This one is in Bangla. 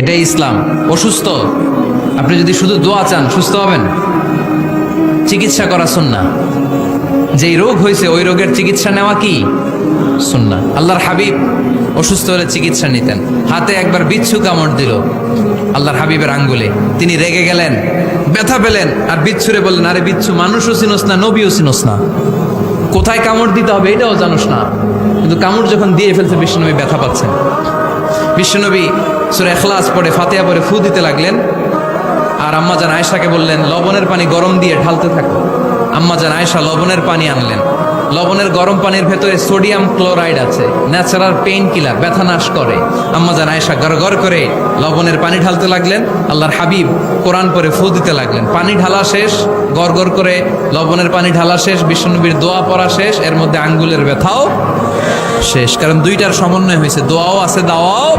এটাই ইসলাম। অসুস্থ আপনি যদি শুধু দোয়া চান সুস্থ হবেন, চিকিৎসা করা সুন্নাহ। যেই রোগ হয়েছে ওই রোগের চিকিৎসা নেওয়া কি সুন্নাহ। আল্লাহর হাবিব অসুস্থ হলে চিকিৎসা নিতেন। হাতে একবার বিচ্ছু কামড় দিল আল্লাহর হাবিবের আঙ্গুলে, তিনি রেগে গেলেন, ব্যথা পেলেন, আর বিচ্ছুরে বললেন, আরে বিচ্ছু, মানুষও চিনোস না, নবীও চিনোস না, কোথায় কামড় দিতে হবে এটাও জানোস না। কিন্তু কামড় যখন দিয়ে ফেলছে বিশ্বনবী ব্যথা পাচ্ছেন। বিশ্বনবী সূরা ইখলাস পড়ে ফাতিহা পড়ে ফু দিতে লাগলেন, আর আম্মাজান আয়েশাকে বললেন লবণের পানি গরম দিয়ে ঢালতে থাকো। আম্মাজান আয়েশা লবণের পানি আনলেন। লবণের গরম পানির ভেতরে সোডিয়াম ক্লোরাইড আছে, ন্যাচারাল পেইন কিলার, ব্যথা নাশ করে। আম্মাজান আয়েশা গড় করে লবণের পানি ঢালতে লাগলেন। আল্লাহর হাবিব কোরআন পরে ফু দিতে লাগলেন। পানি ঢালা শেষ, গড় করে লবণের পানি ঢালা শেষ, বিশ্বনবীর দোয়া পড়া শেষ, এর মধ্যে আঙ্গুলের ব্যথাও শেষ। কারণ দুইটার সমন্বয় হয়েছে, দোয়াও আছে, দাওয়াও